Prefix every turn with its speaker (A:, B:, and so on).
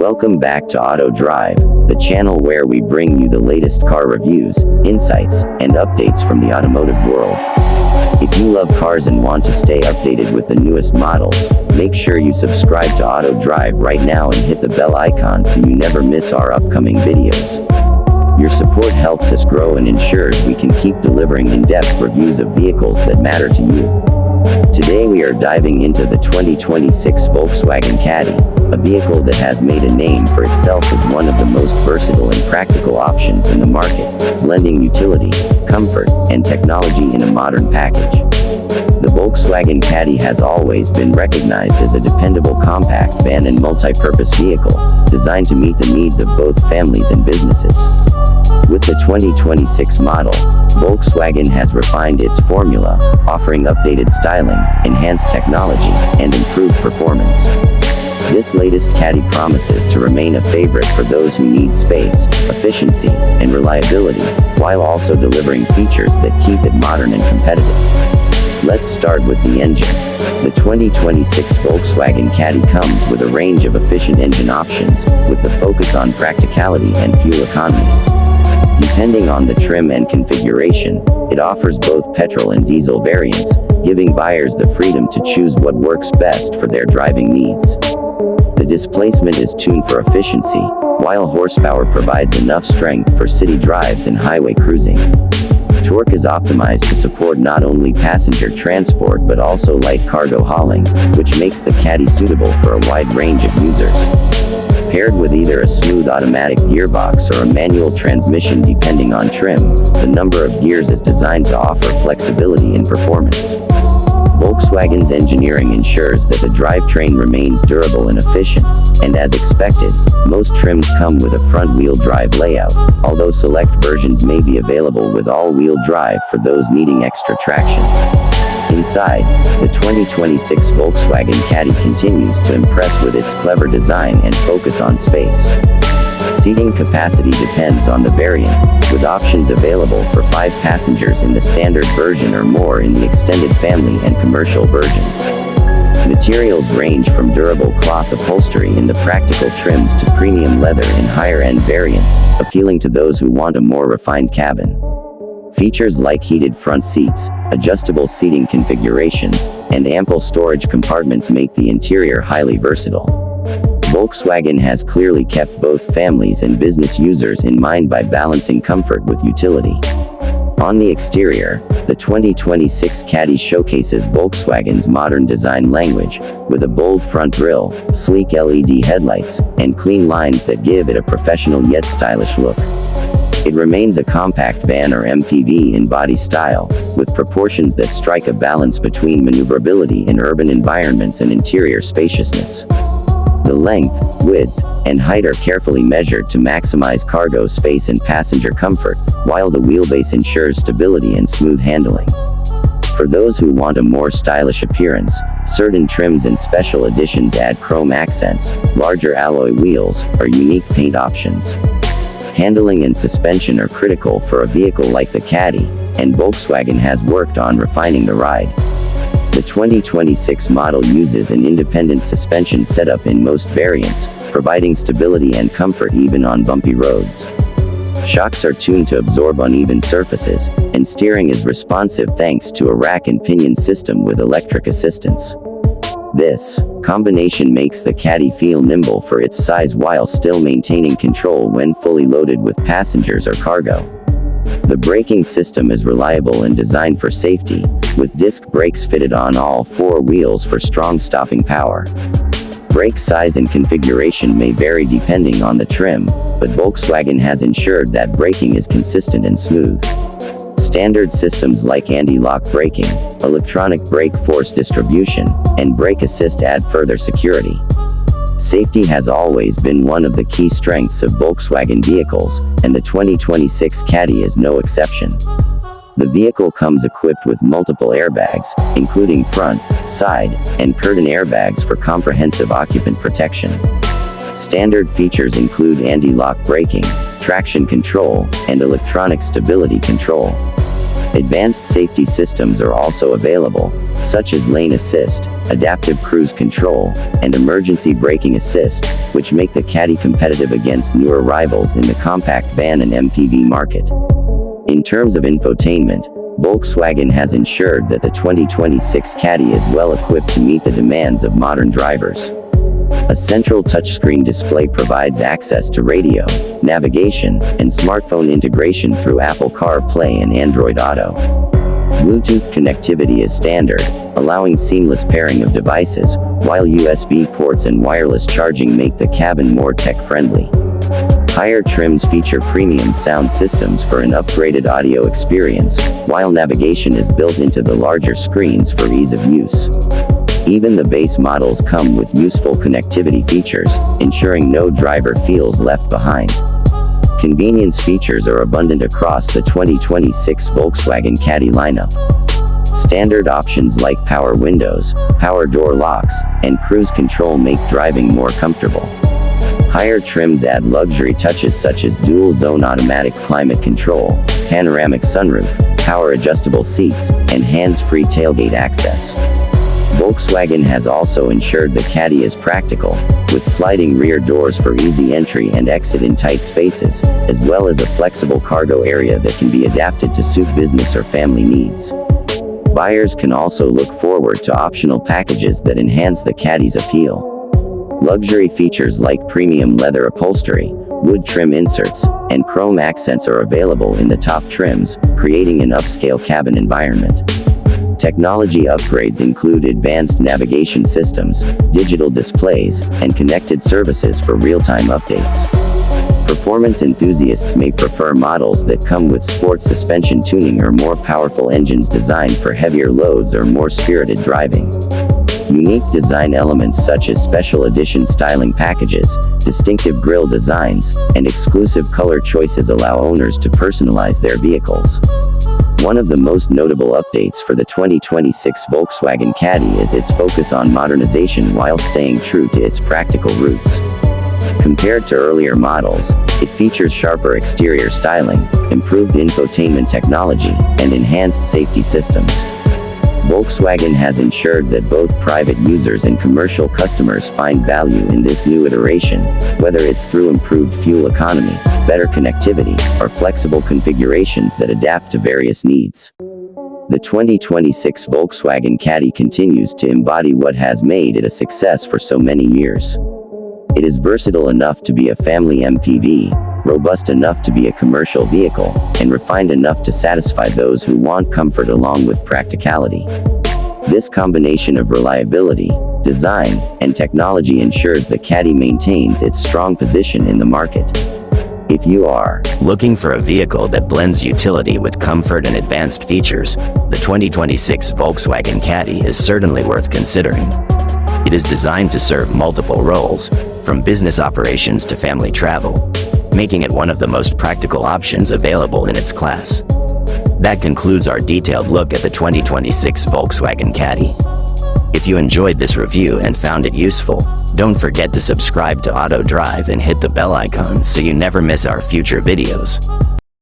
A: Welcome back to Auto Drive, the channel where we bring you the latest car reviews, insights, and updates from the automotive world. If you love cars and want to stay updated with the newest models, make sure you subscribe to Auto Drive right now and hit the bell icon so you never miss our upcoming videos. Your support helps us grow and ensures we can keep delivering in-depth reviews of vehicles that matter to you. Today we are diving into the 2026 Volkswagen Caddy, a vehicle that has made a name for itself as one of the most versatile and practical options in the market, blending utility, comfort, and technology in a modern package. The Volkswagen Caddy has always been recognized as a dependable compact van and multi-purpose vehicle, designed to meet the needs of both families and businesses. With the 2026 model, Volkswagen has refined its formula, offering updated styling, enhanced technology, and improved performance. This latest Caddy promises to remain a favorite for those who need space, efficiency, and reliability, while also delivering features that keep it modern and competitive. Let's start with the engine. The 2026 Volkswagen Caddy comes with a range of efficient engine options, with the focus on practicality and fuel economy. Depending on the trim and configuration, it offers both petrol and diesel variants, giving buyers the freedom to choose what works best for their driving needs. The displacement is tuned for efficiency, while horsepower provides enough strength for city drives and highway cruising. Torque is optimized to support not only passenger transport but also light cargo hauling, which makes the Caddy suitable for a wide range of users. Paired with either a smooth automatic gearbox or a manual transmission depending on trim, the number of gears is designed to offer flexibility in performance. Volkswagen's engineering ensures that the drivetrain remains durable and efficient, and as expected, most trims come with a front-wheel drive layout, although select versions may be available with all-wheel drive for those needing extra traction. Inside, the 2026 Volkswagen Caddy continues to impress with its clever design and focus on space. Seating capacity depends on the variant, with options available for 5 passengers in the standard version or more in the extended family and commercial versions. Materials range from durable cloth upholstery in the practical trims to premium leather in higher-end variants, appealing to those who want a more refined cabin. Features like heated front seats, adjustable seating configurations, and ample storage compartments make the interior highly versatile. Volkswagen has clearly kept both families and business users in mind by balancing comfort with utility. On the exterior, the 2026 Caddy showcases Volkswagen's modern design language, with a bold front grille, sleek LED headlights, and clean lines that give it a professional yet stylish look. It remains a compact van or MPV in body style, with proportions that strike a balance between maneuverability in urban environments and interior spaciousness. The length, width, and height are carefully measured to maximize cargo space and passenger comfort, while the wheelbase ensures stability and smooth handling. For those who want a more stylish appearance, certain trims and special editions add chrome accents, larger alloy wheels, or unique paint options. Handling and suspension are critical for a vehicle like the Caddy, and Volkswagen has worked on refining the ride. The 2026 model uses an independent suspension setup in most variants, providing stability and comfort even on bumpy roads. Shocks are tuned to absorb uneven surfaces, and steering is responsive thanks to a rack and pinion system with electric assistance. This combination makes the Caddy feel nimble for its size while still maintaining control when fully loaded with passengers or cargo. The braking system is reliable and designed for safety, with disc brakes fitted on all 4 wheels for strong stopping power. Brake size and configuration may vary depending on the trim, but Volkswagen has ensured that braking is consistent and smooth. Standard systems like anti-lock braking, electronic brake force distribution, and brake assist add further security. Safety has always been one of the key strengths of Volkswagen vehicles, and the 2026 Caddy is no exception. The vehicle comes equipped with multiple airbags, including front, side, and curtain airbags for comprehensive occupant protection. Standard features include anti-lock braking, traction control, and electronic stability control. Advanced safety systems are also available, such as lane assist, adaptive cruise control, and emergency braking assist, which make the Caddy competitive against newer rivals in the compact van and MPV market. In terms of infotainment, Volkswagen has ensured that the 2026 Caddy is well equipped to meet the demands of modern drivers. A central touchscreen display provides access to radio, navigation, and smartphone integration through Apple CarPlay and Android Auto. Bluetooth connectivity is standard, allowing seamless pairing of devices, while USB ports and wireless charging make the cabin more tech-friendly. Higher trims feature premium sound systems for an upgraded audio experience, while navigation is built into the larger screens for ease of use. Even the base models come with useful connectivity features, ensuring no driver feels left behind. Convenience features are abundant across the 2026 Volkswagen Caddy lineup. Standard options like power windows, power door locks, and cruise control make driving more comfortable. Higher trims add luxury touches such as dual-zone automatic climate control, panoramic sunroof, power-adjustable seats, and hands-free tailgate access. Volkswagen has also ensured the Caddy is practical, with sliding rear doors for easy entry and exit in tight spaces, as well as a flexible cargo area that can be adapted to suit business or family needs. Buyers can also look forward to optional packages that enhance the Caddy's appeal. Luxury features like premium leather upholstery, wood trim inserts, and chrome accents are available in the top trims, creating an upscale cabin environment. Technology upgrades include advanced navigation systems, digital displays, and connected services for real-time updates. Performance enthusiasts may prefer models that come with sport suspension tuning or more powerful engines designed for heavier loads or more spirited driving. Unique design elements such as special edition styling packages, distinctive grille designs, and exclusive color choices allow owners to personalize their vehicles. One of the most notable updates for the 2026 Volkswagen Caddy is its focus on modernization while staying true to its practical roots. Compared to earlier models, it features sharper exterior styling, improved infotainment technology, and enhanced safety systems. Volkswagen has ensured that both private users and commercial customers find value in this new iteration, whether it's through improved fuel economy, better connectivity, or flexible configurations that adapt to various needs. The 2026 Volkswagen Caddy continues to embody what has made it a success for so many years. It is versatile enough to be a family MPV, robust enough to be a commercial vehicle, and refined enough to satisfy those who want comfort along with practicality. This combination of reliability, design, and technology ensures the Caddy maintains its strong position in the market. If you are
B: looking for a vehicle that blends utility with comfort and advanced features, the 2026 Volkswagen Caddy is certainly worth considering. It is designed to serve multiple roles, from business operations to family travel, making it one of the most practical options available in its class. That concludes our detailed look at the 2026 Volkswagen Caddy. If you enjoyed this review and found it useful, don't forget to subscribe to Auto Drive and hit the bell icon so you never miss our future videos.